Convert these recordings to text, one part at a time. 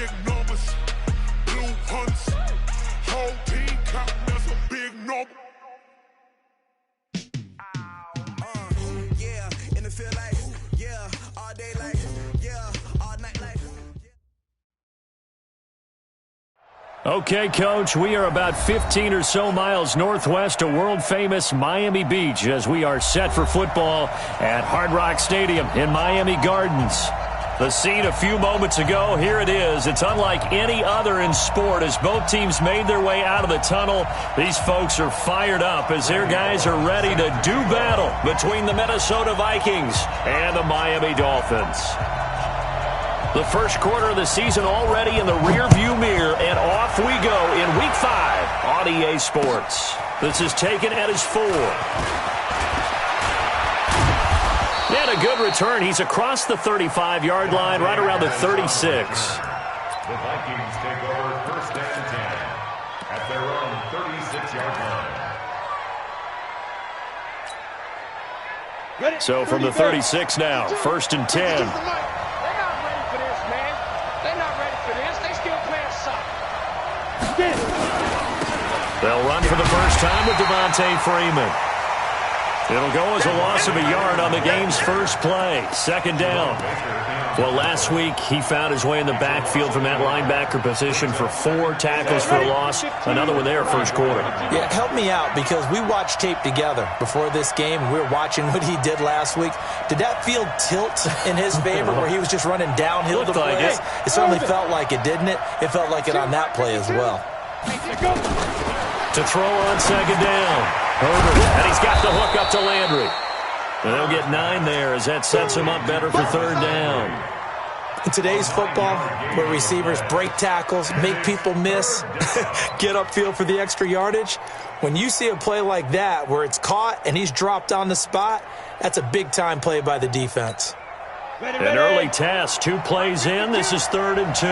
big numbers. Blue hunts, whole team counting, that's a big number. Yeah, in the field like, yeah, all day like, yeah, all night like. Okay, Coach, we are about 15 or so miles northwest of world-famous Miami Beach as we are set for football at Hard Rock Stadium in Miami Gardens. The scene a few moments ago, here it is. It's unlike any other in sport as both teams made their way out of the tunnel. These folks are fired up as their guys are ready to do battle between the Minnesota Vikings and the Miami Dolphins. The first quarter of the season already in the rearview mirror, and off we go in Week 5 on EA Sports. This is taken at his 4. And a good return. He's across the 35-yard line, right around the 36. The Vikings take over first and 10 at their own 36-yard line. So from the 36 now, first and 10. They're not ready for this, man. They're not ready for this. They still playing soccer. They'll run for the first time with Devontae Freeman. It'll go as a loss of a yard on the game's first play. Second down. Well, last week he found his way in the backfield from that linebacker position for 4 tackles for a loss. Another one there first quarter. Yeah, help me out because we watched tape together before this game. We were watching what he did last week. Did that field tilt in his favor where he was just running downhill to like plays? It certainly felt like it, didn't it? It felt like it on that play as well. To throw on second down. Herbert, and he's got the hook up to Landry. And they'll get 9 there as that sets him up better for third down. In today's football, where receivers break tackles, make people miss, get upfield for the extra yardage, when you see a play like that where it's caught and he's dropped on the spot, that's a big-time play by the defense. An early test, 2 plays in. This is 3rd and 2.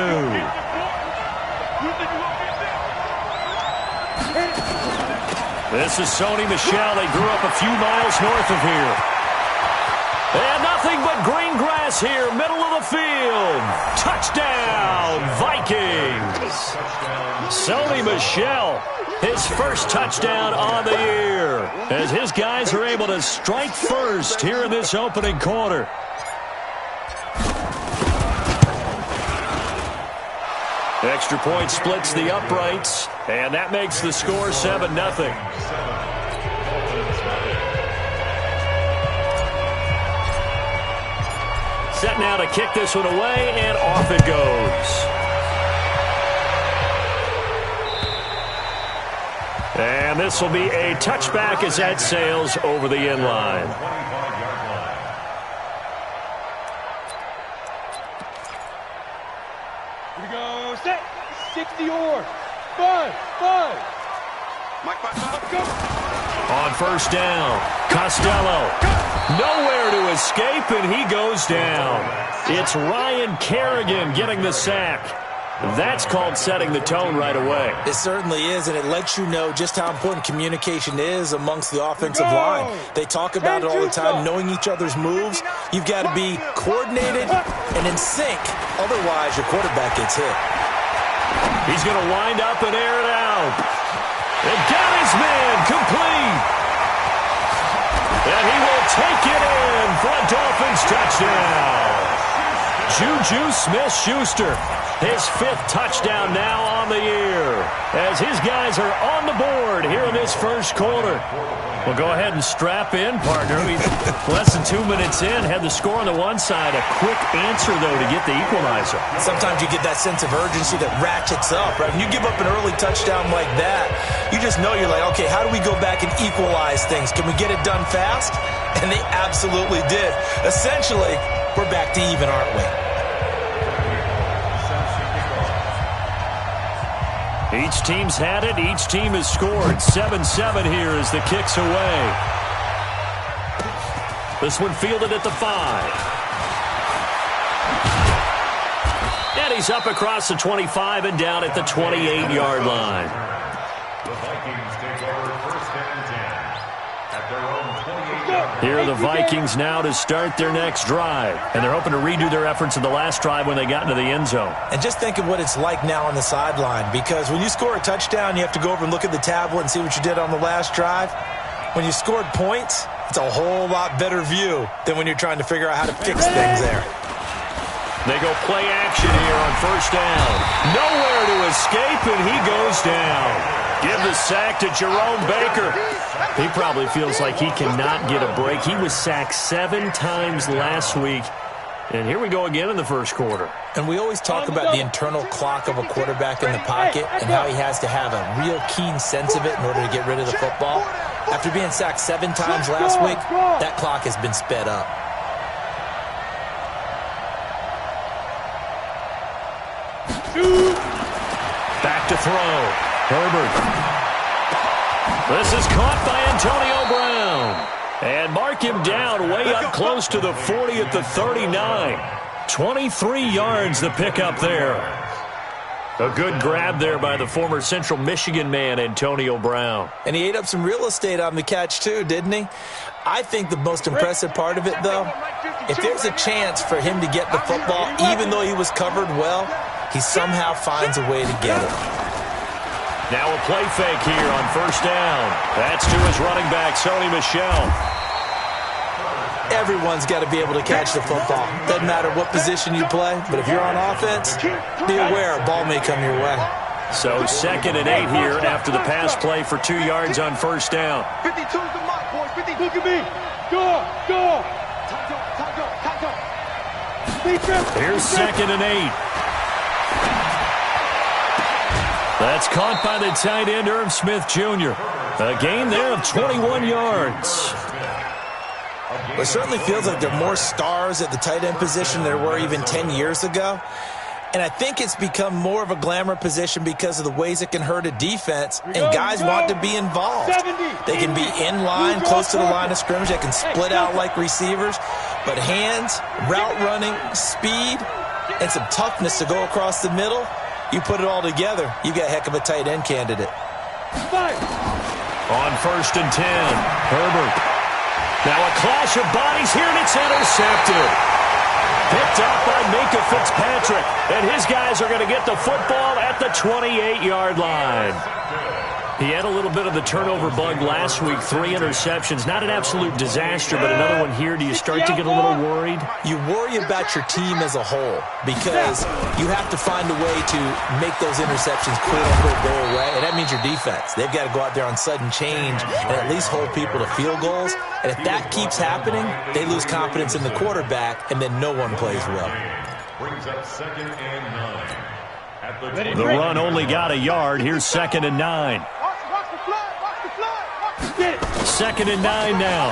This is Sony Michel. They grew up a few miles north of here. And nothing but green grass here, middle of the field. Touchdown, Vikings. Sony Michel, his first touchdown on the year, as his guys are able to strike first here in this opening quarter. Extra point splits the uprights, and that makes the score 7-0. Set now to kick this one away, and off it goes. And this will be a touchback as that sails over the end line. Here we go. Set. 60 or. 5. Go. On first down, Costello. Nowhere to escape, and he goes down. It's Ryan Kerrigan getting the sack. That's called setting the tone right away. It certainly is, and it lets you know just how important communication is amongst the offensive line. They talk about it all the time, knowing each other's moves. You've got to be coordinated and in sync. Otherwise, your quarterback gets hit. He's going to wind up and air it out. And got his man complete. And he will take it in for a Dolphins touchdown. Juju Smith-Schuster, his 5th touchdown now on the year, as his guys are on the board here in this first quarter. Well, go ahead and strap in, partner. We've less than 2 minutes in, had the score on the one side. A quick answer, though, to get the equalizer. Sometimes you get that sense of urgency that ratchets up, right? When you give up an early touchdown like that, you just know you're like, okay, how do we go back and equalize things? Can we get it done fast? And they absolutely did. Essentially, we're back to even, aren't we? Each team's had it. Each team has scored. 7-7 here as the kick's away. This one fielded at the 5. And he's up across the 25 and down at the 28-yard line. The Vikings take over first and 10 at their own Here are the Vikings now to start their next drive. And they're hoping to redo their efforts in the last drive when they got into the end zone. And just think of what it's like now on the sideline, because when you score a touchdown, you have to go over and look at the tablet and see what you did on the last drive. When you scored points, it's a whole lot better view than when you're trying to figure out how to fix things there. They go play action here on first down. Nowhere to escape, and he goes down. Give the sack to Jerome Baker. He probably feels like he cannot get a break. He was sacked 7 times last week. And here we go again in the first quarter. And we always talk about the internal clock of a quarterback in the pocket and how he has to have a real keen sense of it in order to get rid of the football. After being sacked 7 times last week, that clock has been sped up. Back to throw. Herbert. This is caught by Antonio Brown. And mark him down way up close to the 40 at the 39. 23 yards the pickup there. A good grab there by the former Central Michigan man, Antonio Brown. And he ate up some real estate on the catch too, didn't he? I think the most impressive part of it, though, if there's a chance for him to get the football, even though he was covered well, he somehow finds a way to get it. Now a play fake here on first down. That's to his running back, Sony Michel. Everyone's got to be able to catch the football. Doesn't matter what position you play, but if you're on offense, be aware a ball may come your way. So 2nd and 8 here after the pass play for 2 yards on first down. 52's the mark, boys. 50. Look at me. Go. Here's 2nd and 8. That's caught by the tight end, Irv Smith Jr. A gain there of 21 yards. It certainly feels like there are more stars at the tight end position than there were even 10 years ago. And I think it's become more of a glamour position because of the ways it can hurt a defense, and guys want to be involved. They can be in line, close to the line of scrimmage. They can split out like receivers. But hands, route running, speed, and some toughness to go across the middle, you put it all together, you got a heck of a tight end candidate. On 1st and 10, Herbert. Now a clash of bodies here, and it's intercepted. Picked up by Minka Fitzpatrick, and his guys are going to get the football at the 28-yard line. He had a little bit of the turnover bug last week, 3 interceptions. Not an absolute disaster, but another one here. Do you start to get a little worried? You worry about your team as a whole because you have to find a way to make those interceptions quote-unquote go away, and that means your defense. They've got to go out there on sudden change and at least hold people to field goals. And if that keeps happening, they lose confidence in the quarterback, and then no one plays well. Brings up 2nd and 9. The run only got a yard. Here's 2nd and 9. 2nd and 9 now.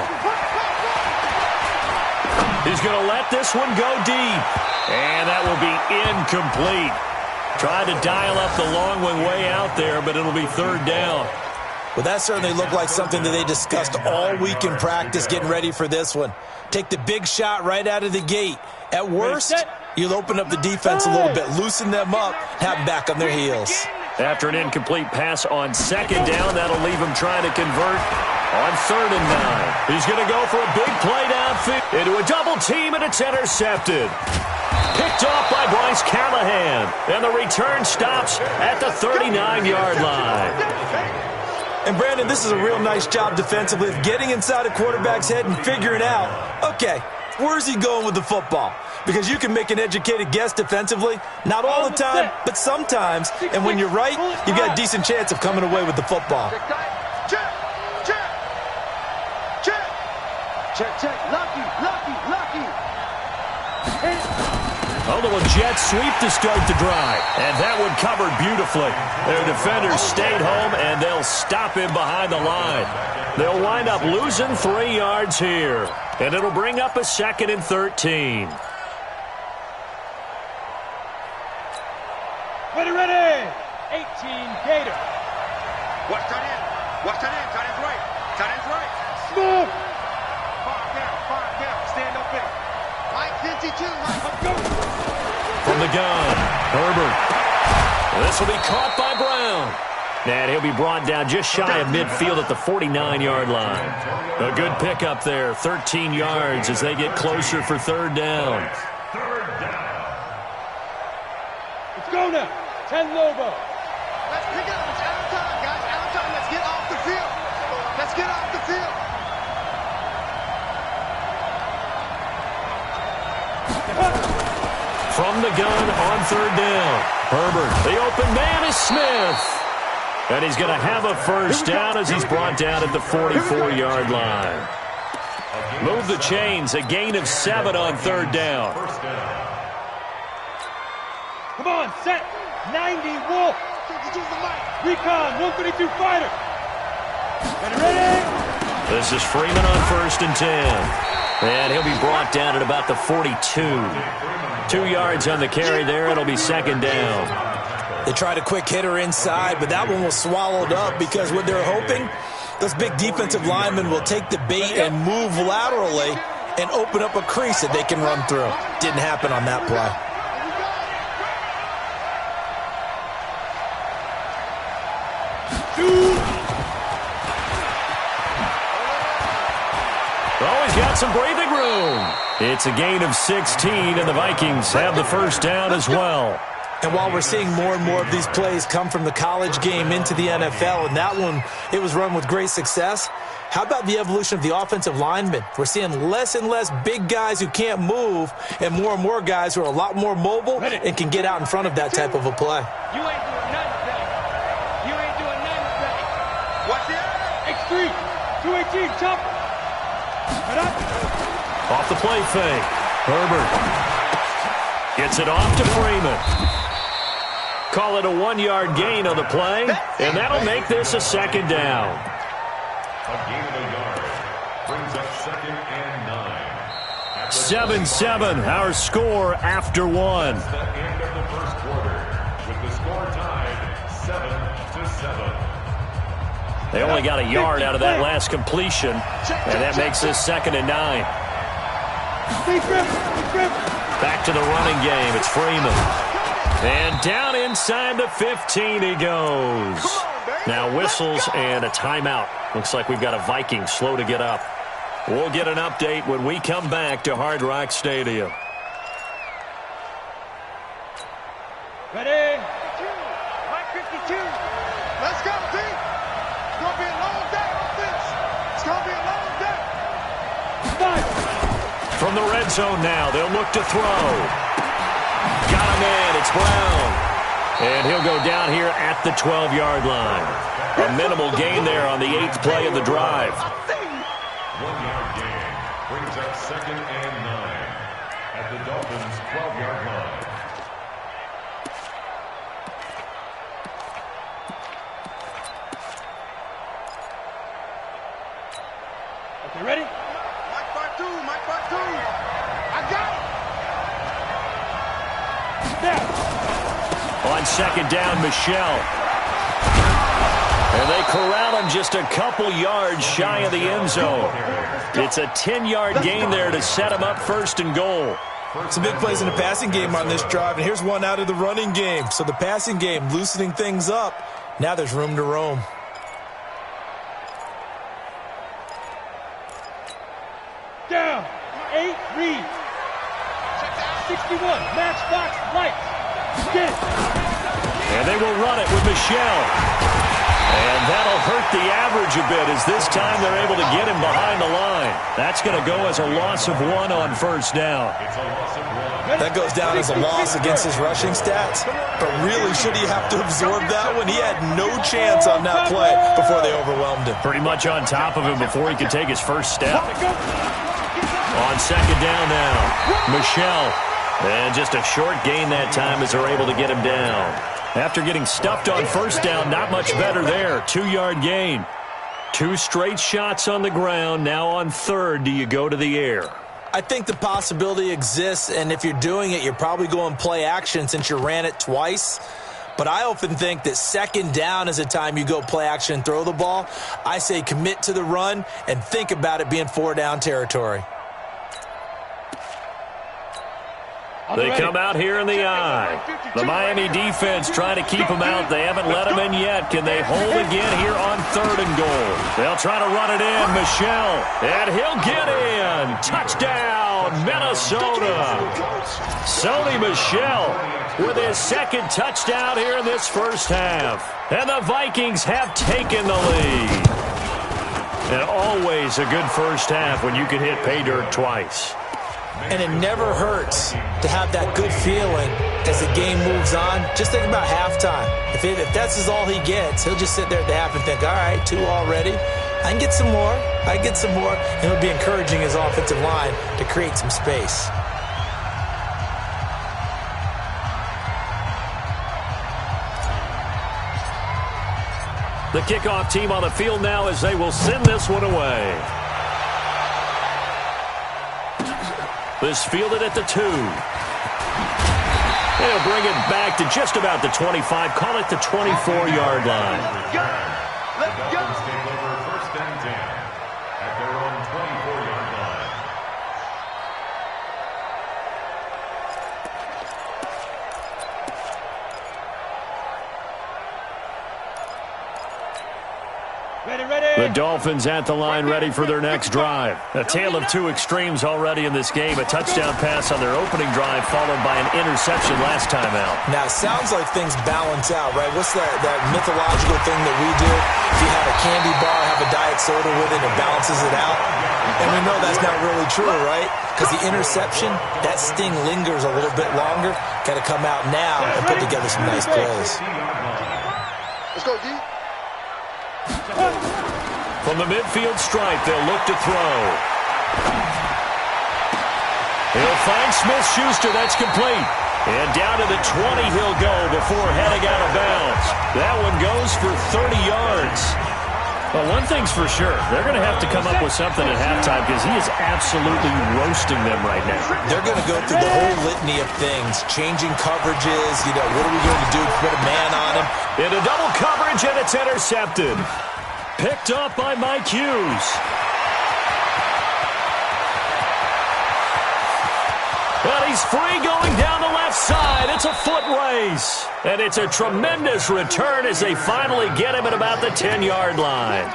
He's going to let this one go deep. And that will be incomplete. Tried to dial up the long one way out there, but it'll be 3rd down. Well, that certainly looked like something that they discussed all week in practice getting ready for this one. Take the big shot right out of the gate. At worst, you'll open up the defense a little bit, loosen them up, have them back on their heels. After an incomplete pass on 2nd down, that'll leave him trying to convert on 3rd and 9. He's going to go for a big play downfield into a double team, and it's intercepted. Picked off by Bryce Callahan, and the return stops at the 39-yard line. And, Brandon, this is a real nice job defensively of getting inside a quarterback's head and figuring out, okay, where's he going with the football? Because you can make an educated guess defensively, not all the time, but sometimes. And when you're right, you've got a decent chance of coming away with the football. Check. Lucky. A little jet sweep to start the drive. And that one covered beautifully. Their defenders stayed home, and they'll stop him behind the line. They'll wind up losing 3 yards here. And it'll bring up a 2nd and 13. Ready. 18 Gator. Watch tight end. Tight end's right. Smooth. 5 down. Stand up in. Mike 52. Let's go. From the gun, Herbert. This will be caught by Brown. And he'll be brought down just shy of midfield at the 49-yard line. A good pickup there, 13 yards as they get closer for third down. Let's go now. 10 Lobo. Let's pick up. It's out of time, guys. Out of time. Let's get off the field. Let's get off the field. From the gun on third down. Herbert, the open man is Smith. And he's going to have a first down as he's brought down at the 44-yard line. Move the chains, a gain of 7 on third down. Come on, set. 90, Wolf. Recon, 132 fighter. Ready? This is Freeman on first and 10. And he'll be brought down at about the 42. 2 yards on the carry there. It'll be second down. They tried a quick hitter inside, but that one was swallowed up because what they're hoping, those big defensive linemen will take the bait and move laterally and open up a crease that they can run through. Didn't happen on that play. Oh, he's got some breathing room. It's a gain of 16, and the Vikings have the first down as well. And while we're seeing more and more of these plays come from the college game into the NFL, and that one, it was run with great success, how about the evolution of the offensive linemen? We're seeing less and less big guys who can't move and more guys who are a lot more mobile and can get out in front of that type of a play. You ain't doing nothing today. You ain't doing nothing today. Watch it. X3, 218, chopper. Off the play fake. Herbert gets it off to Freeman. Call it a 1-yard gain on the play, and that'll make this a second down. A gain of a yard brings up second and 9. 7-7, our score after one. The end of the first quarter, with the score tied 7-7. They only got a yard out of that last completion, and that makes this second and 9. Back to the running game. It's Freeman. And down inside the 15 he goes. Now whistles and a timeout. Looks like we've got a Viking slow to get up. We'll get an update when we come back to Hard Rock Stadium. Ready? Mike 52. Let's go, team. It's going to be a long day on this. It's going to be a long day. From the red zone now, they'll look to throw. Got him in. It's Brown. And he'll go down here at the 12-yard line. A minimal gain there on the 8th play of the drive. 1-yard gain brings up second and 9 at the Dolphins' 12-yard line. Okay, ready? Mike part 2. I got it. On second down, Michelle. And they corral him just a couple yards shy of the end zone. It's a 10-yard gain there to set him up first and goal. Some big plays in the passing game on this drive, and here's one out of the running game. So the passing game loosening things up. Now there's room to roam. Down. 8 read. 61. Matchbox lights. Get it. And they will run it with Michelle. And that'll hurt the average a bit as this time they're able to get him behind the line. That's going to go as a loss of 1 on first down. That goes down as a loss against his rushing stats. But really, should he have to absorb that one? He had no chance on that play before they overwhelmed him. Pretty much on top of him before he could take his first step. On second down now, Michelle. And just a short gain that time as they're able to get him down. After getting stuffed on first down, not much better there. 2-yard gain. 2 straight shots on the ground. Now on third, do you go to the air? I think the possibility exists, and if you're doing it, you're probably going play action since you ran it twice. But I often think that second down is a time you go play action and throw the ball. I say commit to the run and think about it being 4-down territory. They come out here in the eye. The Miami defense trying to keep them out. They haven't let them in yet. Can they hold again here on 3rd and goal? They'll try to run it in. Michel. And he'll get in. Touchdown, Minnesota. Sony Michel with his 2nd touchdown here in this first half. And the Vikings have taken the lead. And always a good first half when you can hit pay dirt twice. And it never hurts to have that good feeling as the game moves on. Just think about halftime. If that's all he gets, he'll just sit there at the half and think, all right, 2 already. I can get some more. I can get some more. And he'll be encouraging his offensive line to create some space. The kickoff team on the field now as they will send this one away. This fielded at the 2. They'll bring it back to just about the 25. Call it the 24-yard line. The Dolphins take over 1st and 10 at their own 24-yard line. The Dolphins at the line ready for their next drive. A tale of 2 extremes already in this game. A touchdown pass on their opening drive followed by an interception last time out. Now, it sounds like things balance out, right? What's that mythological thing that we do? If you have a candy bar, have a diet soda with it, it balances it out. And we know that's not really true, right? Because the interception, that sting lingers a little bit longer. Got to come out now and put together some nice plays. Let's go, D. From the midfield stripe, they'll look to throw. He'll find Smith-Schuster. That's complete. And down to the 20 he'll go before heading out of bounds. That one goes for 30 yards. Well, one thing's for sure. They're going to have to come up with something at halftime because he is absolutely roasting them right now. They're going to go through the whole litany of things, changing coverages. What are we going to do? Put a man on him. Into double coverage, and it's intercepted. Picked up by Mike Hughes. Well, he's free going down the left side. It's a foot race. And it's a tremendous return as they finally get him at about the 10-yard line.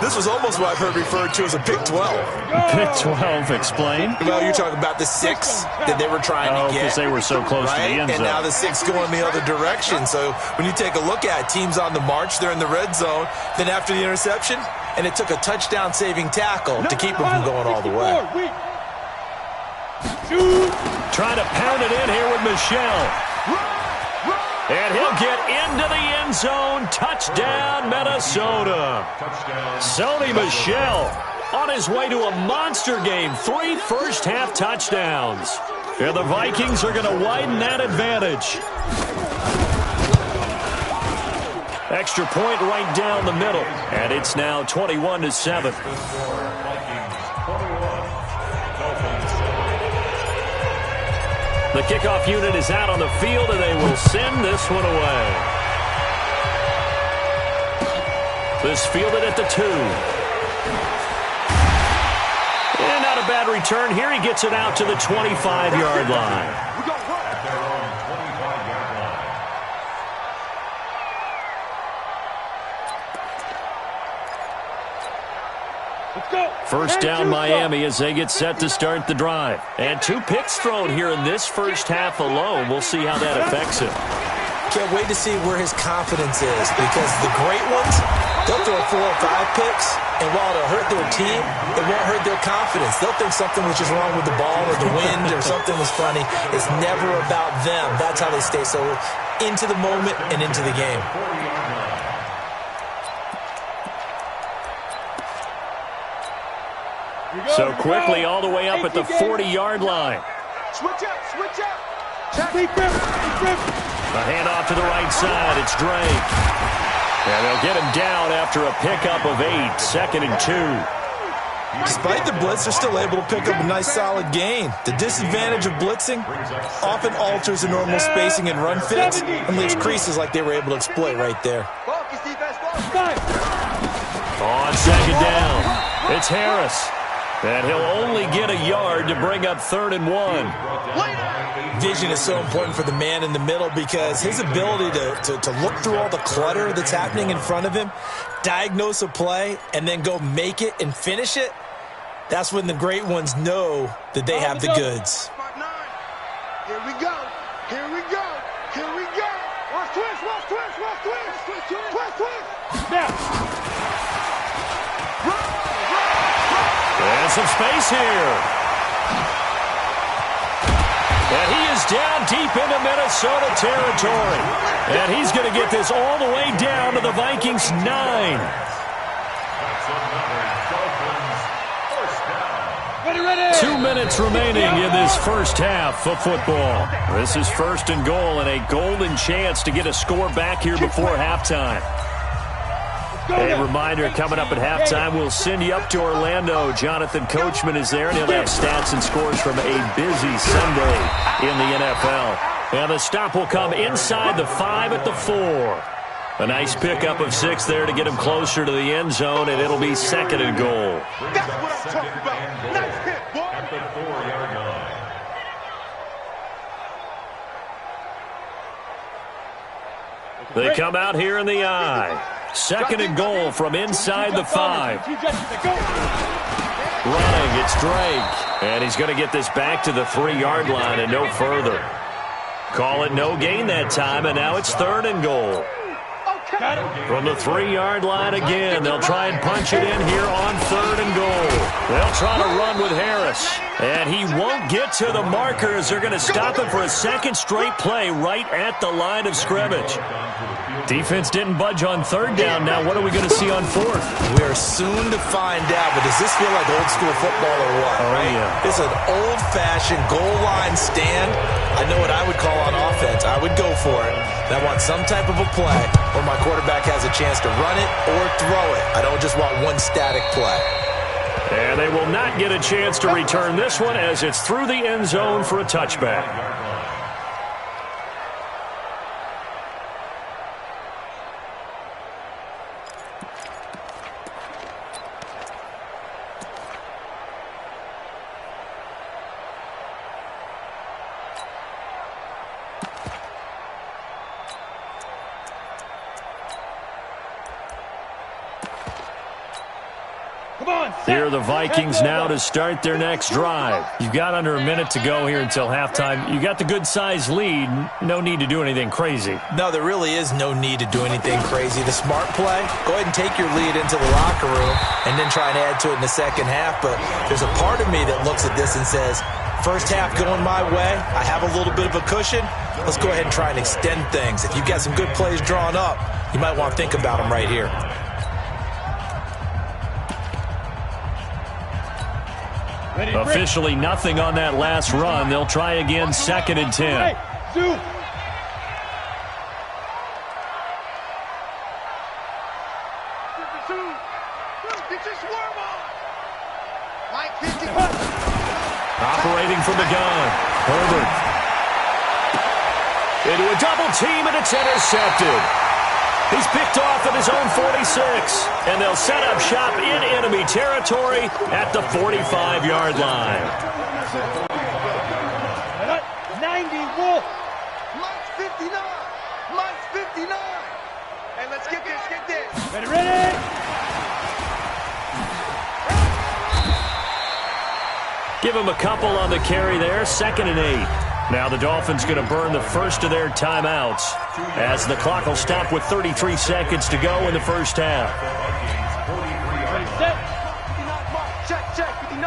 This was almost what I've heard referred to as a pick 12. Pick 12, explain. Well, you're talking about the 6 that they were trying to get. Because they were so close to the end zone. And now the 6 going the other direction. So when you take a look at it, teams on the march, they're in the red zone. Then after the interception, and it took a touchdown-saving tackle to keep them from going all the way. Trying to pound it in here with Michel. And he'll get into the end zone. Touchdown, Minnesota. Sony Michel on his way to a monster game. 3 first-half touchdowns. And the Vikings are going to widen that advantage. Extra point right down the middle. And it's now 21-7. The kickoff unit is out on the field, and they will send this one away. This fielded at the 2. And not a bad return here. He gets it out to the 25-yard line. At their own 25-yard line. First down Miami as they get set to start the drive. And 2 picks thrown here in this first half alone. We'll see how that affects him. Can't wait to see where his confidence is, because the great ones, they'll throw 4 or 5 picks, and while it'll hurt their team, it won't hurt their confidence. They'll think something was just wrong with the ball or the wind or something was funny. It's never about them. That's how they stay so into the moment and into the game. So quickly all the way up at the 40-yard line. Switch up, switch up. Check. A handoff to the right side. It's Drake. And they'll get him down after a pickup of 8. 2nd and 2. Despite the blitz, they're still able to pick up a nice solid gain. The disadvantage of blitzing often alters the normal spacing and run fits and leaves creases like they were able to exploit right there. On 2nd down, it's Harris. And he'll only get a yard to bring up 3rd and 1. Vision is so important for the man in the middle because his ability to look through all the clutter that's happening in front of him, diagnose a play, and then go make it and finish it, that's when the great ones know that they have the goods. Here we go. Here we go. Here we go. Watch twist, watch twist, watch twist. Twist, twist. Now. And some space here. And he is down deep into Minnesota territory. And he's going to get this all the way down to the Vikings' 9. That's another Dolphins first down. Ready. 2 minutes remaining in this first half of football. This is 1st and goal and a golden chance to get a score back here before halftime. A reminder, coming up at halftime, we'll send you up to Orlando. Jonathan Coachman is there, and he'll have stats and scores from a busy Sunday in the NFL. And the stop will come inside the 5 at the 4. A nice pickup of 6 there to get him closer to the end zone, and it'll be 2nd and goal. That's what I'm talking about. Nice hit, boy. At the 4-yard line. They come out here in the eye. 2nd and goal from inside the 5. Running, it's Drake. And he's going to get this back to the 3-yard line and no further. Call it no gain that time, and now it's 3rd and goal. From the 3-yard line again, they'll try and punch it in here on 3rd and goal. They'll try to run with Harris. And he won't get to the markers. They're going to stop him for a 2nd straight play right at the line of scrimmage. Defense didn't budge on 3rd down. Now what are we going to see on 4th? We are soon to find out, but does this feel like old school football or what? Oh, right? yeah. It's an old-fashioned goal line stand. I know what I would call on offense. I would go for it. And I want some type of a play where my quarterback has a chance to run it or throw it. I don't just want one static play. And they will not get a chance to return this one as it's through the end zone for a touchback. Here are the Vikings now to start their next drive. You've got under a minute to go here until halftime. You got the good-sized lead. No need to do anything crazy. No, there really is no need to do anything crazy. The smart play, go ahead and take your lead into the locker room and then try and add to it in the second half. But there's a part of me that looks at this and says, first half going my way, I have a little bit of a cushion. Let's go ahead and try and extend things. If you've got some good plays drawn up, you might want to think about them right here. Officially nothing on that last run. They'll try again, 2nd and 10. Hey, Sue. Operating from the gun. Herbert. Into a double team, and it's intercepted. He's picked off at his own 46, and they'll set up shop in enemy territory at the 45-yard line. 90, Wolf. Minus 59. Minus 59. Hey, let's get this, get this. Ready. Give him a couple on the carry there, 2nd and 8. Now the Dolphins going to burn the first of their timeouts as the clock will stop with 33 seconds to go in the first half. Check, 59.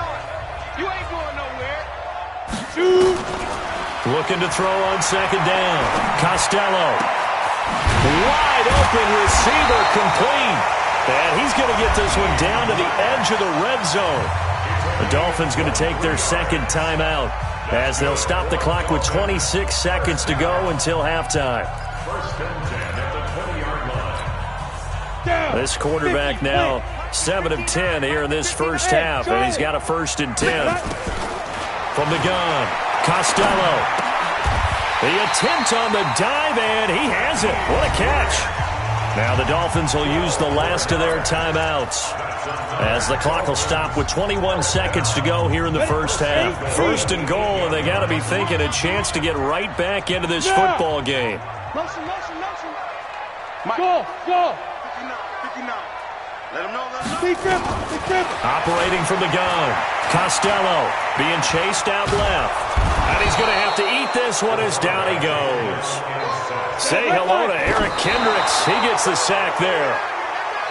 You ain't going nowhere. Looking to throw on 2nd down. Costello. Wide open receiver complete. And he's going to get this one down to the edge of the red zone. The Dolphins going to take their 2nd timeout as they'll stop the clock with 26 seconds to go until halftime. 1st and 10 at the 20-yard line. This quarterback now 7 of 10 here in this first half, and he's got a 1st and 10. From the gun, Costello. The attempt on the dive, and he has it. What a catch. Now the Dolphins will use the last of their timeouts. as the clock will stop with 21 seconds to go here in the first half. First and goal, and they got to be thinking a chance to get right back into this football game. Motion. Go. 59. Let him know. Big grip. Operating from the gun, Costello being chased out left. And he's going to have to eat this one as down he goes. Say hello to Eric Kendricks. He gets the sack there.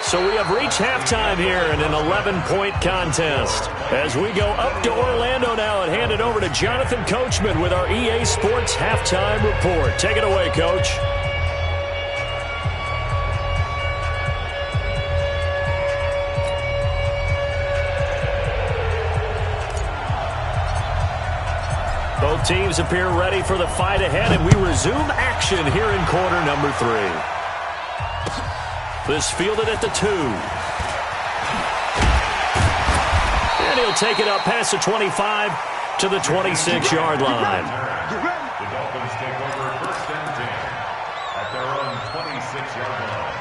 So we have reached halftime here in an 11-point contest. As we go up to Orlando now and hand it over to Jonathan Coachman with our EA Sports Halftime Report. Take it away, Coach. Both teams appear ready for the fight ahead, and we resume action here in quarter number 3. This fielded at the 2. And he'll take it up past the 25 to the 26-yard line. The Dolphins take over first and 10 at their own 26-yard line.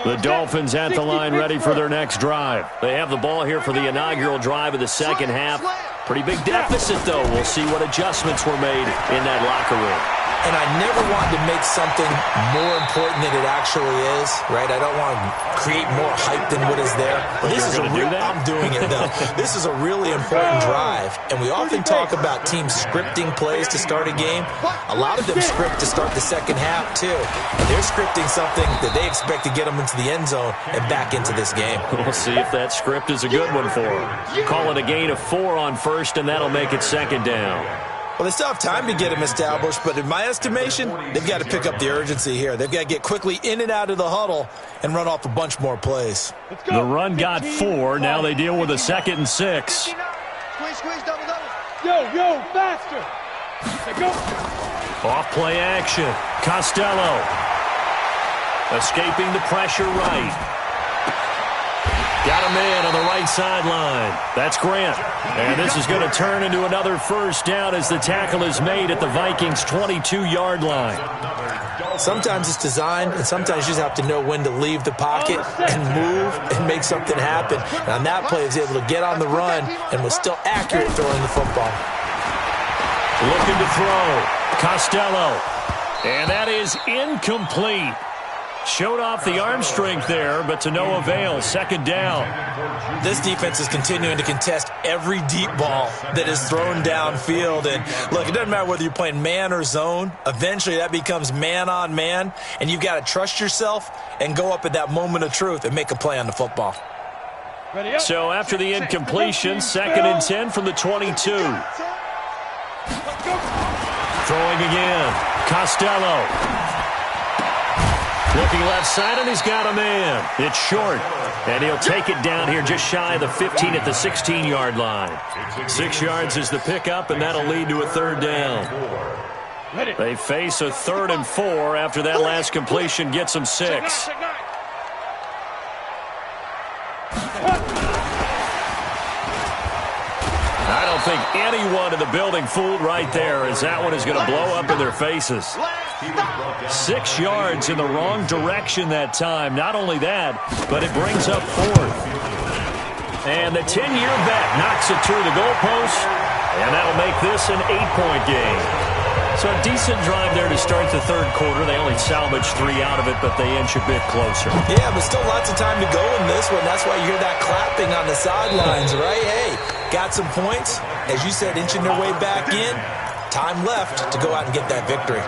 The Dolphins at the line ready for their next drive. They have the ball here for the inaugural drive of the second half. Pretty big deficit, though. We'll see what adjustments were made in that locker room. And I never wanted to make something more important than it actually is, right? I don't want to create more hype than what is there. But this is I'm doing it, though. This is a really important drive. And we often talk about teams scripting plays to start a game. A lot of them script to start the second half, too. And they're scripting something that they expect to get them into the end zone and back into this game. We'll see if that script is a good one for them. Call it a gain of 4 on first, and that'll make it second down. Well, they still have time to get him established, but in my estimation, they've got to pick up the urgency here. They've got to get quickly in and out of the huddle and run off a bunch more plays. The run got 4. Now they deal with a 2nd and 6. Squeeze, double. Yo, faster. Go. Off play action. Costello escaping the pressure right. Got a man on the right sideline. That's Grant. And this is going to turn into another first down as the tackle is made at the Vikings' 22-yard line. Sometimes it's designed, and sometimes you just have to know when to leave the pocket and move and make something happen. And on that play, he was able to get on the run and was still accurate throwing the football. Looking to throw. Costello. And that is incomplete. Showed off the arm strength there, but to no avail. Second down. This defense is continuing to contest every deep ball that is thrown downfield. And, look, it doesn't matter whether you're playing man or zone. Eventually, that becomes man on man, and you've got to trust yourself and go up at that moment of truth and make a play on the football. So after the incompletion, 2nd and 10 from the 22. Throwing again. Costello. Looking left side, and he's got a man. It's short, and he'll take it down here just shy of the 15 at the 16-yard line. 6 yards is the pickup, and that'll lead to a third down. They face a 3rd and 4 after that last completion gets them 6. I don't think anyone in the building fooled right there, as that one is going to blow up in their faces. 6 yards in the wrong direction that time. Not only that, but it brings up 4th. And the 10-year vet knocks it through the goalpost, and that'll make this an 8-point game. So a decent drive there to start the third quarter. They only salvaged 3 out of it, but they inch a bit closer. Yeah, but still lots of time to go in this one. That's why you hear that clapping on the sidelines, right? Hey, got some points. As you said, inching their way back in. Time left to go out and get that victory.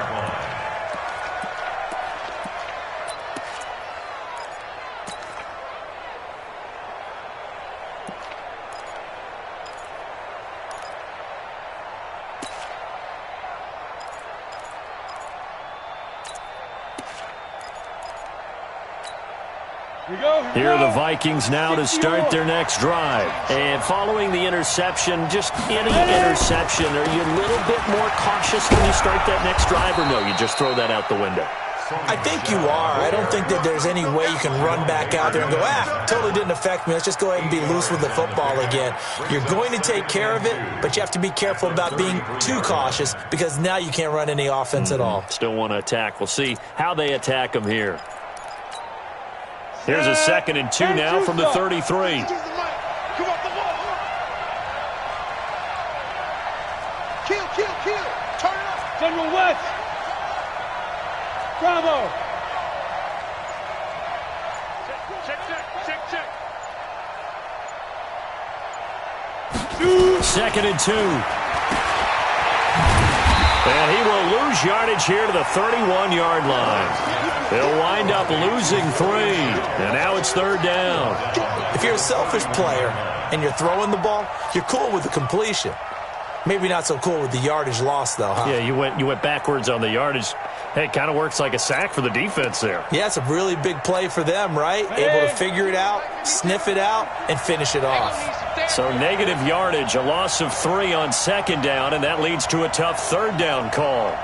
Here are the Vikings now to start their next drive. And following the interception, just any interception, are you a little bit more cautious when you start that next drive, or no, you just throw that out the window? I think you are. I don't think that there's any way you can run back out there and go, totally didn't affect me. Let's just go ahead and be loose with the football again. You're going to take care of it, but you have to be careful about being too cautious because now you can't run any offense at all. Still want to attack. We'll see how they attack them here. Here's a 2nd and 2 now from the 33. Kill. Turn it up. General West. Bravo. Check. 2nd and 2. And he will lose yardage here to the 31-yard line. They'll wind up losing 3. And now it's 3rd down. If you're a selfish player and you're throwing the ball, you're cool with the completion. Maybe not so cool with the yardage loss, though, huh? Yeah, you went backwards on the yardage. Hey, it kind of works like a sack for the defense there. Yeah, it's a really big play for them, right? Able to figure it out, sniff it out, and finish it off. So negative yardage, a loss of 3 on 2nd down, and that leads to a tough 3rd down call.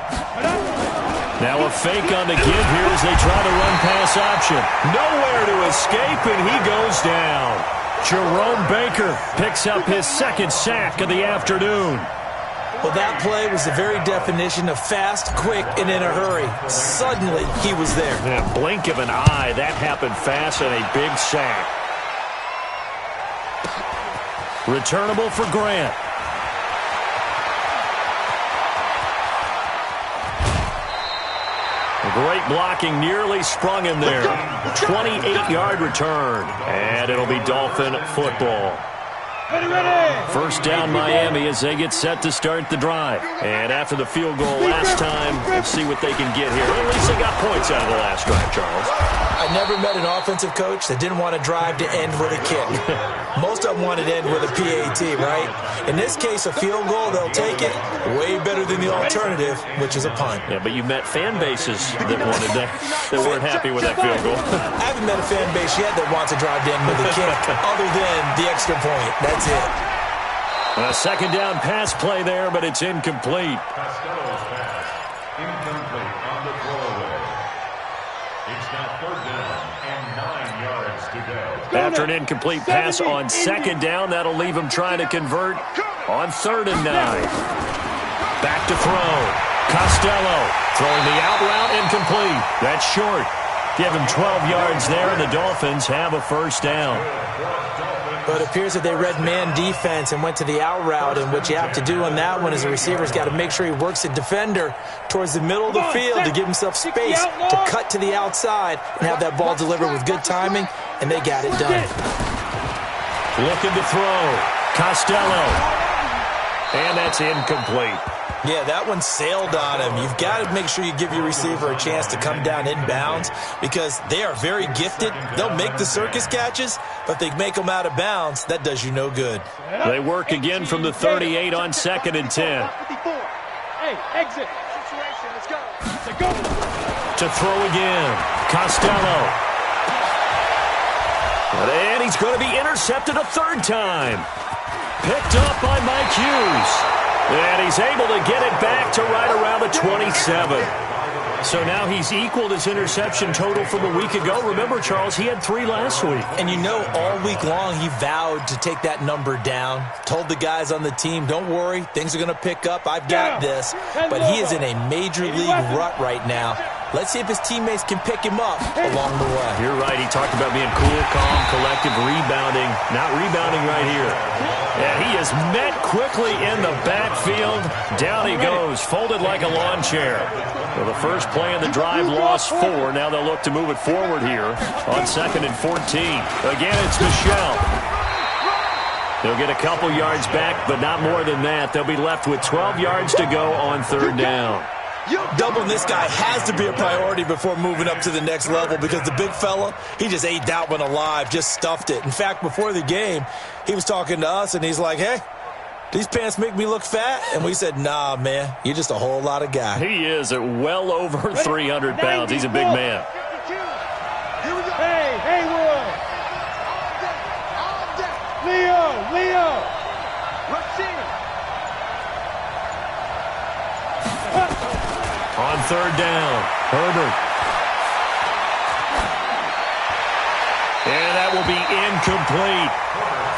Now a fake on the give here as they try to run pass option. Nowhere to escape, and he goes down. Jerome Baker picks up his 2nd sack of the afternoon. Well, that play was the very definition of fast, quick, and in a hurry. Suddenly, he was there. Yeah, blink of an eye, that happened fast, and a big sack. Returnable for Grant. Great blocking, nearly sprung him there. 28-yard return, and it'll be Dolphin football. First down Miami as they get set to start the drive. And after the field goal last time, we'll see what they can get here. At least they got points out of the last drive, Charles. I never met an offensive coach that didn't want to drive to end with a kick. Most of them wanted to end with a PAT, right? In this case, a field goal, they'll take it. Way better than the alternative, which is a punt. Yeah, but you met fan bases that wanted that weren't happy with that field goal. I haven't met a fan base yet that wants to drive to end with a kick other than the extra point. That's it. A 2nd down pass play there, but it's incomplete. Costello's pass. Incomplete on the throwaway. It's now 3rd down and 9 yards to go. After an incomplete pass on 2nd down, that'll leave him trying to convert on 3rd and 9. Back to throw. Costello throwing the out route, incomplete. That's short. Give him 12 yards there, and the Dolphins have a 1st down. But it appears that they read man defense and went to the out route, and what you have to do on that one is the receiver's got to make sure he works the defender towards the middle of the field to give himself space to cut to the outside and have that ball delivered with good timing, and they got it done. Looking to throw. Costello. And that's incomplete. Yeah, that one sailed on him. You've got to make sure you give your receiver a chance to come down inbounds because they are very gifted. They'll make the circus catches, but they make them out of bounds. That does you no good. They work again from the 38 on 2nd and 10. Hey, exit. Situation, let's go. To throw again. Costello. And he's going to be intercepted a 3rd time. Picked up by Mike Hughes. And he's able to get it back to right around the 27. So now he's equaled his interception total from a week ago. Remember, Charles, he had 3 last week. And you know, all week long he vowed to take that number down. Told the guys on the team, don't worry, things are going to pick up. I've got this. But he is in a major league rut right now. Let's see if his teammates can pick him up along the way. You're right. He talked about being cool, calm, collective, rebounding. Not rebounding right here. And he is met quickly in the backfield. Down he goes, folded like a lawn chair. Well, the first play in the drive lost 4. Now they'll look to move it forward here on 2nd and 14. Again, it's Michel. They'll get a couple yards back, but not more than that. They'll be left with 12 yards to go on 3rd down. Doubling this guy has to be a priority before moving up to the next level because the big fella, he just ate that one alive, just stuffed it. In fact, before the game, he was talking to us, and he's like, hey, these pants make me look fat? And we said, nah, man, you're just a whole lot of guy. He is at well over 300 pounds. He's a big man. Hey, Haywood. Leo. On 3rd down, Herbert that will be incomplete.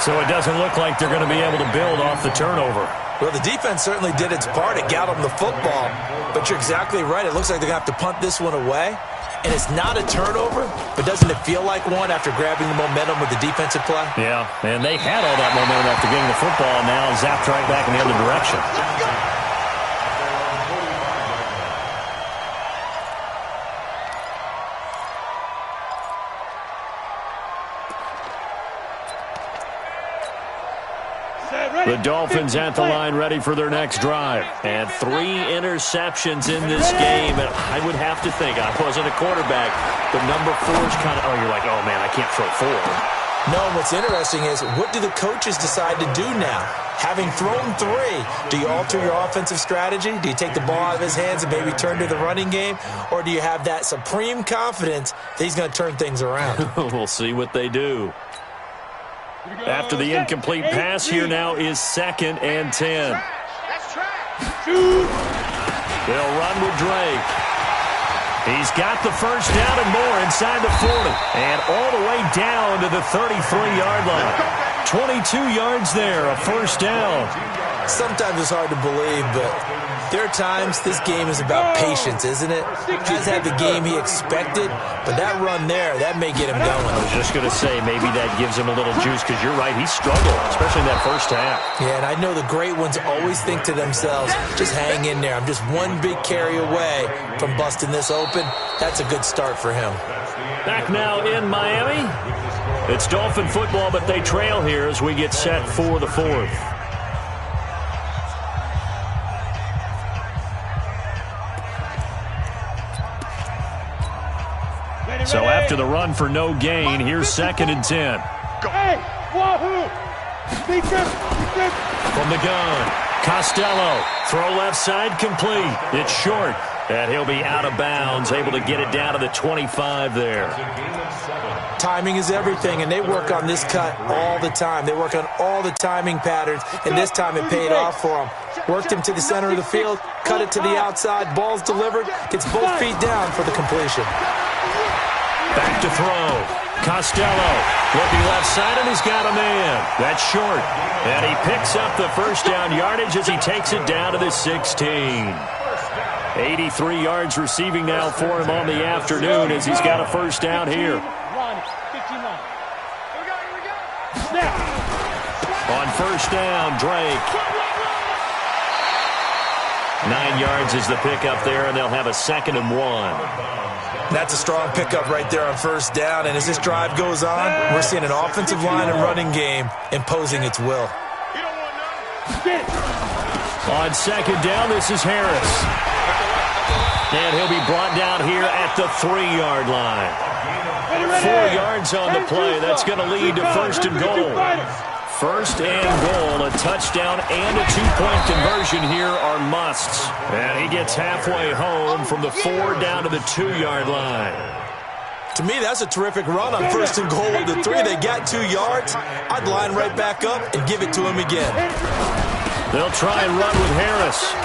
So it doesn't look like they're going to be able to build off the turnover. Well, the defense certainly did its part. It got them the football. But you're exactly right. It looks like they're going to have to punt this one away. And it's not a turnover, but doesn't it feel like one after grabbing the momentum with the defensive play? Yeah, and they had all that momentum after getting the football, and now zapped right back in the other direction. The Dolphins at the line ready for their next drive. And 3 interceptions in this game. And I would have to think, I wasn't a quarterback, but number 4 is kind of, oh, you're like, oh, man, I can't throw 4. No, what's interesting is what do the coaches decide to do now? Having thrown 3, do you alter your offensive strategy? Do you take the ball out of his hands and maybe turn to the running game? Or do you have that supreme confidence that he's going to turn things around? We'll see what they do. After the incomplete pass, here now is 2nd and 10. That's trash. They'll run with Drake. He's got the first down and more inside the 40. And all the way down to the 33-yard line. 22 yards there, a first down. Sometimes it's hard to believe, but there are times this game is about patience, isn't it? Has had the game he expected, but that run there, that may get him going. I was just going to say, maybe that gives him a little juice, because you're right, he struggled, especially in that first half. Yeah, and I know the great ones always think to themselves, just hang in there. I'm just one big carry away from busting this open. That's a good start for him. Back now in Miami. It's Dolphin football, but they trail here as we get set for the 4th. So after the run for no gain, here's 2nd and 10. Hey, wahoo! From the gun, Costello. Throw left side complete. It's short. And he'll be out of bounds, able to get it down to the 25 there. Timing is everything, and they work on this cut all the time. They work on all the timing patterns, and this time it paid off for them. Worked him to the center of the field, cut it to the outside, ball's delivered, gets both feet down for the completion. Back to throw. Costello looking left side, and he's got a man. That's short. And he picks up the first down yardage as he takes it down to the 16. 83 yards receiving now for him on the afternoon as he's got a first down here. On first down, Drake. 9 yards is the pickup there, and they'll have a 2nd and 1. That's a strong pickup right there on first down, and as this drive goes on, we're seeing an offensive line and running game imposing its will. On 2nd down, this is Harris. And he'll be brought down here at the 3-yard line. 4 yards on the play. That's going to lead to 1st and goal. 1st and goal, a touchdown and a 2-point conversion here are musts. And he gets halfway home from the 4 down to the 2-yard line. To me, that's a terrific run on 1st and goal with the 3. They got 2 yards. I'd line right back up and give it to him again. They'll try and run with Harris.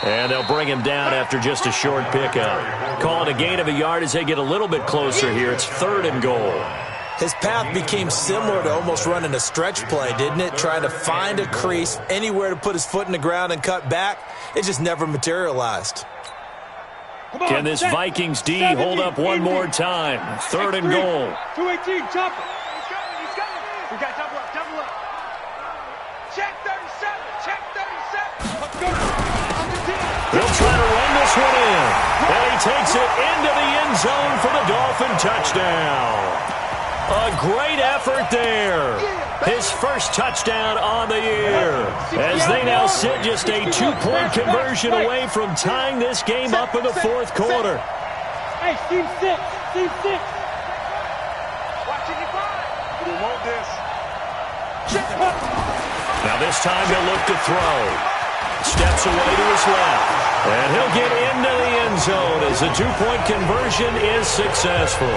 And they'll bring him down after just a short pickup. Calling a gain of a yard as they get a little bit closer here. It's 3rd and goal. His path became similar to almost running a stretch play, didn't it? Trying to find a crease, anywhere to put his foot in the ground and cut back. It just never materialized. Can this Vikings D hold up one more time? 3rd and goal. 218, chop it. He's coming. We got double up, double up. Check 37, check 37. Let's go. They'll try to run this one in. And he takes it into the end zone for the Dolphin touchdown. A great effort there. His first touchdown on the year. As they now sit just a 2-point conversion away from tying this game up in the 4th quarter. Hey, team 6, team 6. Watching you find. We want this. Now this time he'll look to throw. Steps away to his left. And he'll get into the end zone as the 2-point conversion is successful.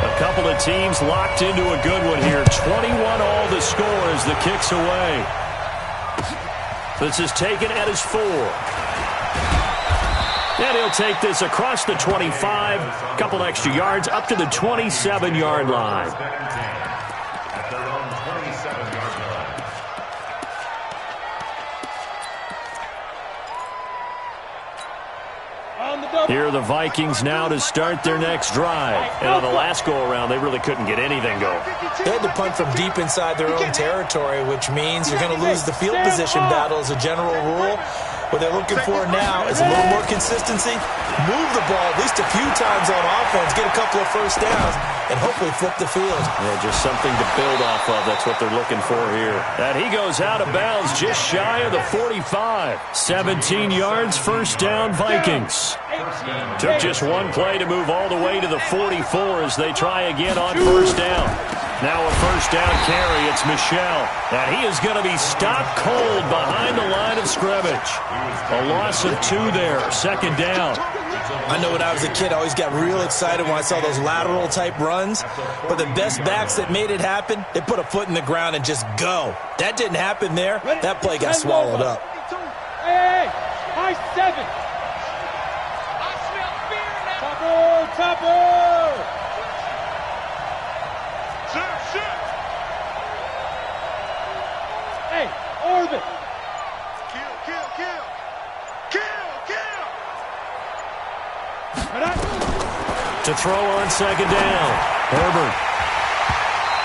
A couple of teams locked into a good one here. 21 all the score as the kick's away. This is taken at his 4. And he'll take this across the 25, a couple extra yards, up to the 27-yard line. At their own 27-yard line. Here are the Vikings now to start their next drive. And on the last go-around, they really couldn't get anything going. They had to punt from deep inside their own territory, which means you're going to lose the field position battle as a general rule. What they're looking for now is a little more consistency, move the ball at least a few times on offense, get a couple of first downs, and hopefully flip the field. Yeah, just something to build off of. That's what they're looking for here. And he goes out of bounds just shy of the 45. 17 yards, first down, Vikings. Took just one play to move all the way to the 44 as they try again on first down. Now a first down carry. It's Michel. And he is going to be stopped cold behind the line of scrimmage. A loss of 2 there. Second down. I know when I was a kid, I always got real excited when I saw those lateral-type runs. But the best backs that made it happen, they put a foot in the ground and just go. That didn't happen there. That play got swallowed up. Hey, high 7. I smell fear now. Topper. Hey, orbit. To throw on second down. Herbert.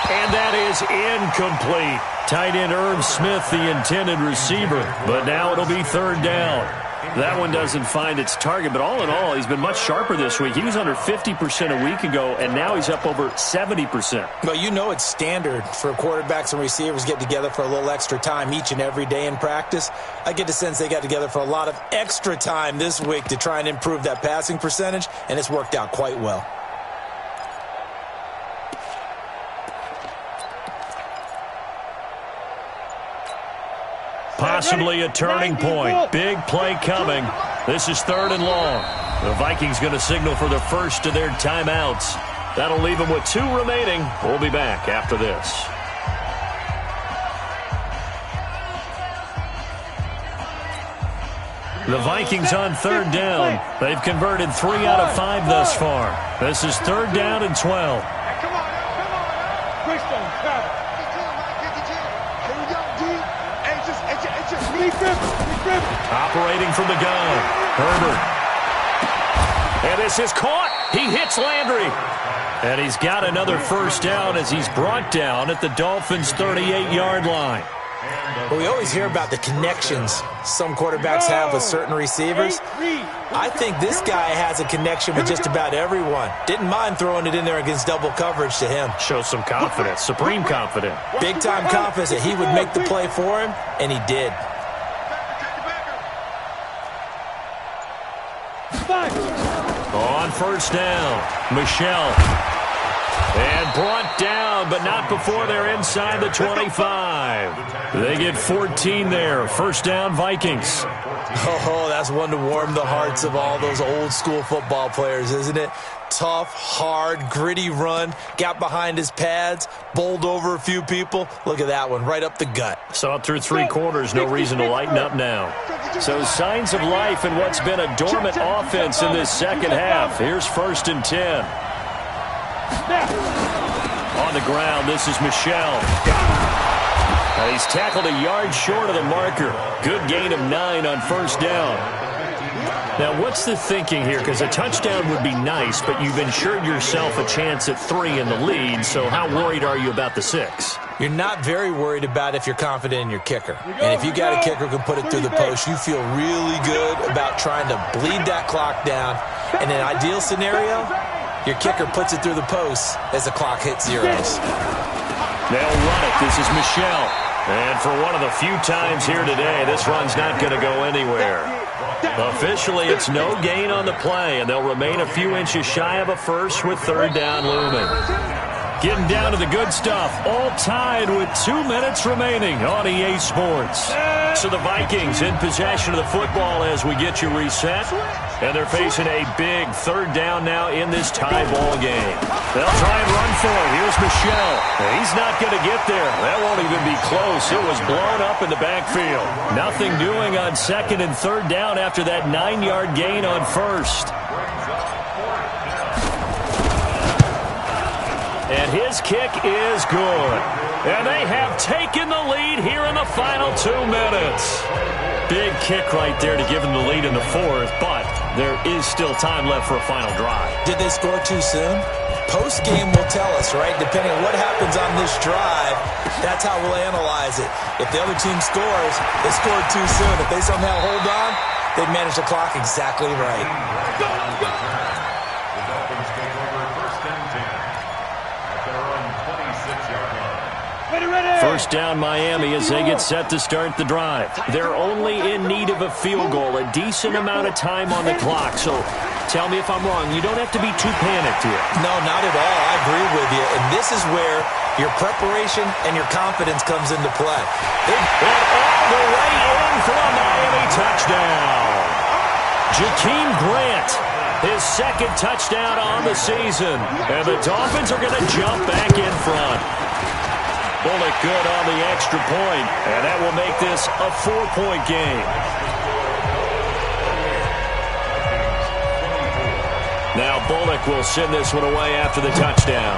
And that is incomplete. Tight end Irv Smith, the intended receiver. But now it'll be third down. That one doesn't find its target, but all in all, he's been much sharper this week. He was under 50% a week ago, and now he's up over 70%. Well, you know it's standard for quarterbacks and receivers get together for a little extra time each and every day in practice. I get the sense they got together for a lot of extra time this week to try and improve that passing percentage, and it's worked out quite well. Possibly a turning point. Big play coming. This is third and long. The Vikings going to signal for the first of their timeouts. That'll leave them with 2 remaining. We'll be back after this. The Vikings on third down. They've converted 3 out of 5 thus far. This is third down and 12. Come on, come on. Quickstone, travel. Operating from the gun. Herbert. And this is caught. He hits Landry. And he's got another first down as he's brought down at the Dolphins' 38-yard line. Well, we always hear about the connections some quarterbacks have with certain receivers. I think this guy has a connection with just about everyone. Didn't mind throwing it in there against double coverage to him. Shows some confidence, supreme confidence. Big-time confidence that he would make the play for him, and he did. On first down, Michel. And brought down, but not before they're inside the 25. They get 14 there. First down, Vikings. Oh, that's one to warm the hearts of all those old-school football players, isn't it? Tough, hard, gritty run. Got behind his pads, bowled over a few people. Look at that one, right up the gut. Saw it through 3 quarters. No reason to lighten up now. So signs of life in what's been a dormant offense in this second half. Here's first and 10. On the ground, this is Michel. And he's tackled a yard short of the marker. Good gain of 9 on first down. Now, what's the thinking here? Because a touchdown would be nice, but you've ensured yourself a chance at 3 in the lead, so how worried are you about the 6? You're not very worried about if you're confident in your kicker. And if you got a kicker who can put it through the post, you feel really good about trying to bleed that clock down. In an ideal scenario, your kicker puts it through the post as the clock hits zeros. They'll run it. This is Michel. And for one of the few times here today, this run's not going to go anywhere. Officially, it's no gain on the play, and they'll remain a few inches shy of a first with third down looming. Getting down to the good stuff, all tied with 2 minutes remaining on EA Sports. So the Vikings in possession of the football as we get you reset. And they're facing a big third down now in this tie ball game. They'll try and run for it. Here's Michel. He's not going to get there. That won't even be close. It was blown up in the backfield. Nothing doing on second and third down after that 9-yard gain on first. And his kick is good. And they have taken the lead here in the final 2 minutes. Big kick right there to give them the lead in the fourth, but there is still time left for a final drive. Did they score too soon? Post-game will tell us, right? Depending on what happens on this drive, that's how we'll analyze it. If the other team scores, they scored too soon. If they somehow hold on, they manage the clock exactly right. The Dolphins take over first and 10 at their own 26-yard line. First down Miami as they get set to start the drive. They're only in need of a field goal, a decent amount of time on the clock. So tell me if I'm wrong. You don't have to be too panicked here. No, not at all. I agree with you. And this is where your preparation and your confidence comes into play. And all the way in for a Miami touchdown. Jakeem Grant, his second touchdown on the season. And the Dolphins are going to jump back in front. Bullock good on the extra point, and that will make this a 4-point game. Now Bullock will send this one away after the touchdown.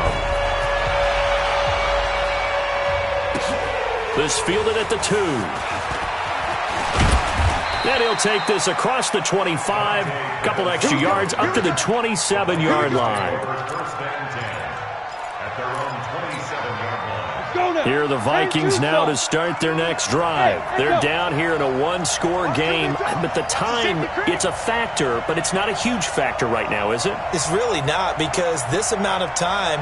This fielded at the 2. And he'll take this across the 25, couple extra yards up to the 27-yard line. Here are the Vikings now to start their next drive. They're down here in a 1-score game, but the time, it's a factor, but it's not a huge factor right now, is it? It's really not, because this amount of time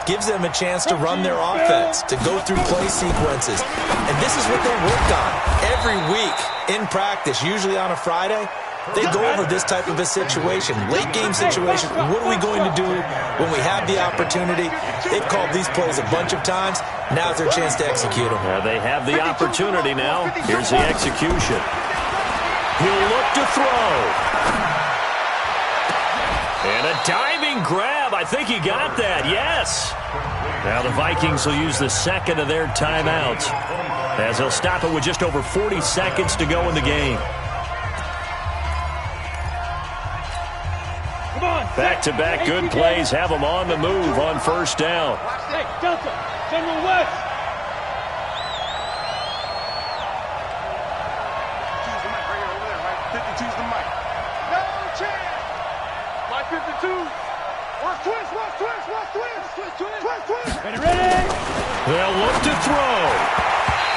gives them a chance to run their offense, to go through play sequences. And this is what they work on every week in practice, usually on a Friday. They go over this type of a situation, late game situation. What are we going to do when we have the opportunity? They've called these plays a bunch of times. Now's their chance to execute them. They have the opportunity now. Here's the execution. He'll look to throw. And a diving grab. I think he got that. Yes. Now the Vikings will use the second of their timeouts as they'll stop it with just over 40 seconds to go in the game. Back-to-back good plays have them on the move on first down. Hey, Delta, General West. Choose the mic right here over there, right? 50, choose the mic. No chance. My 52. Watch twist, watch twist, watch twist. Twist, twist. Ready. They'll look to throw.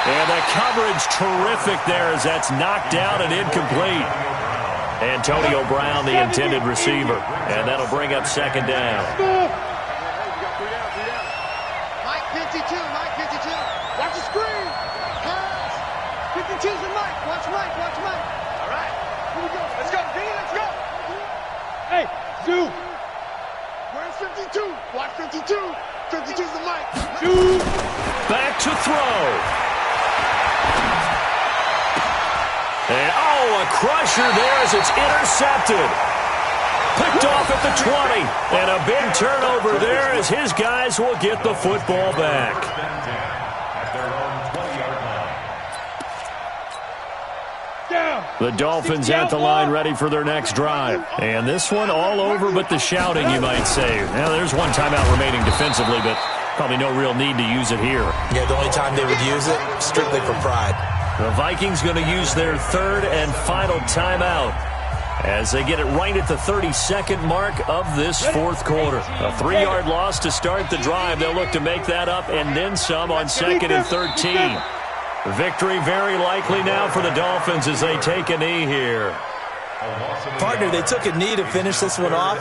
And the coverage terrific there as that's knocked down and incomplete. Antonio Brown, the intended receiver. And that'll bring up second down. Mike 52, Mike 52. Watch the screen. Pass. 52's the Mike. Watch Mike, watch Mike. All right. Here we go. Let's go, D, let's go. Hey, Zoo. Where's 52? Watch 52. 52's the Mike. Zoo. Back to throw. And, a crusher there as it's intercepted. Picked off at the 20. And a big turnover there as his guys will get the football back. The Dolphins at the line ready for their next drive. And this one all over but the shouting, you might say. Now, there's one timeout remaining defensively, but probably no real need to use it here. Yeah, the only time they would use it, strictly for pride. The Vikings going to use their third and final timeout as they get it right at the 32nd mark of this fourth quarter. A 3-yard loss to start the drive. They'll look to make that up and then some on second and 13. Victory very likely now for the Dolphins as they take a knee here. Partner, they took a knee to finish this one off.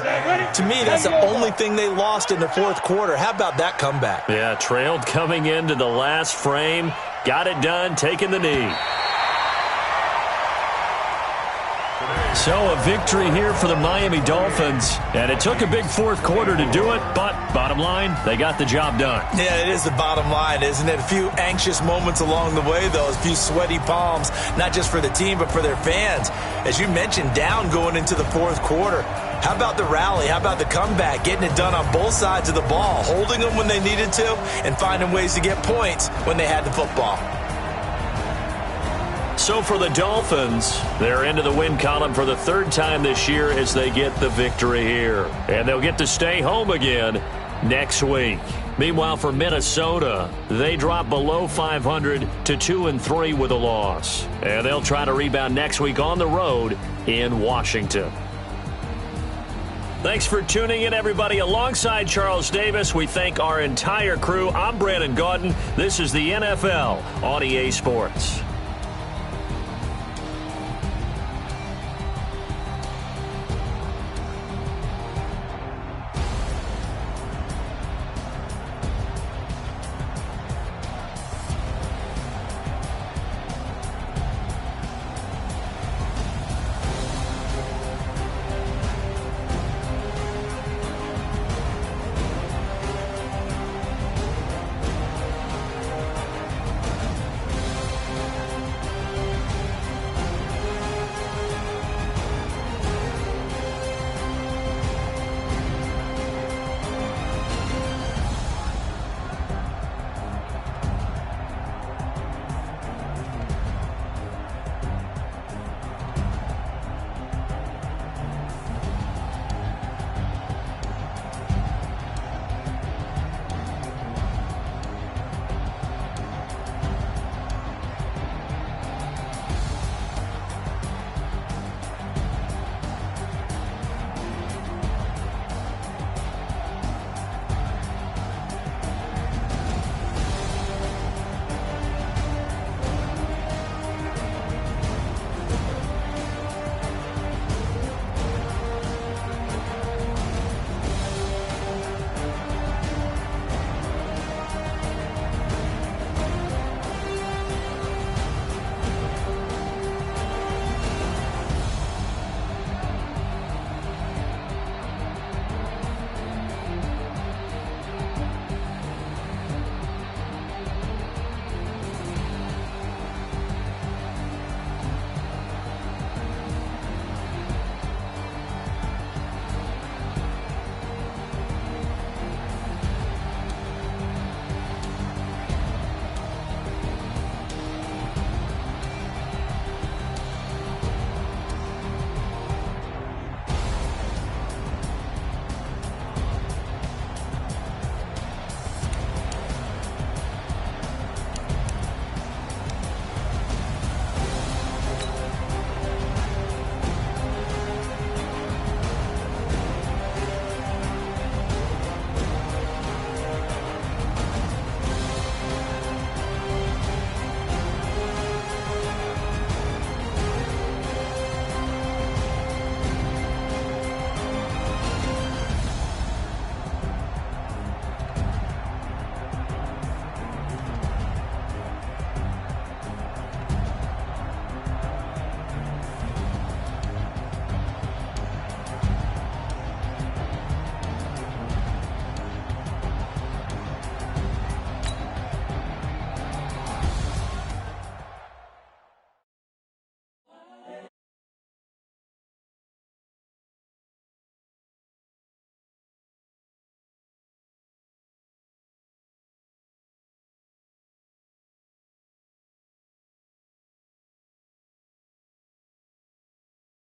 To me, that's the only thing they lost in the fourth quarter. How about that comeback? Yeah, trailed coming into the last frame. Got it done, taking the knee. So a victory here for the Miami Dolphins, and it took a big fourth quarter to do it, but bottom line, they got the job done. Yeah, it is the bottom line, isn't it? A few anxious moments along the way, though, a few sweaty palms, not just for the team, but for their fans. As you mentioned, down going into the fourth quarter. How about the rally? How about the comeback? Getting it done on both sides of the ball, holding them when they needed to, and finding ways to get points when they had the football. So for the Dolphins, they're into the win column for the third time this year as they get the victory here. And they'll get to stay home again next week. Meanwhile, for Minnesota, they drop below 500 to 2-3 with a loss. And they'll try to rebound next week on the road in Washington. Thanks for tuning in, everybody. Alongside Charles Davis, we thank our entire crew. I'm Brandon Gaudin. This is the NFL on EA Sports.